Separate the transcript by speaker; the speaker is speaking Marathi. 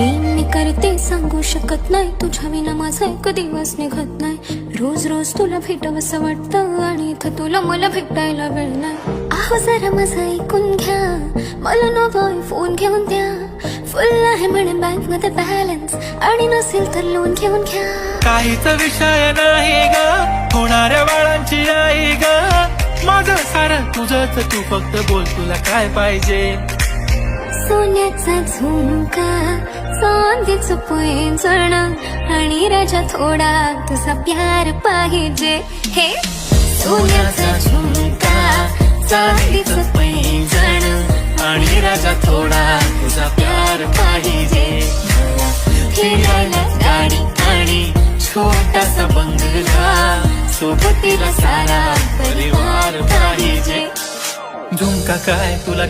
Speaker 1: प्रेम मी करते सांगू शकत नाही, तुझ्या विना माझा एक दिवस निघत नाही. रोज रोज तुला भेटावंसं वाटतं आणि इथं तुला मला भेटायला वेळ नाही. आहो जरा माझं ऐकून घ्या, मला नवा फोन घेऊन द्या. फुल आहे म्हणे बँक मध्ये बॅलन्स, आणि नसेल तर लोन घेऊन घ्या.
Speaker 2: काहीच विषय नाही ग, होणाऱ्या बाळांची आई ग. माझं सारं तुझंच, तू फक्त बोल तुला काय पाहिजे.
Speaker 1: सोन्याचा झुमका, चांदीचं पैंजण, आणि राजा थोडा तुझा प्यार पाहिजे. हे सोन्याचा झुमका, चांदीचं पैंजण,
Speaker 2: आणि राजा थोडा तुझा प्यार पाहिजे.
Speaker 1: फिरायला गाडी
Speaker 2: आणि छोटासा बंगला, सोबतीला सारा परिवार पाहिजे. झुमका काय तुला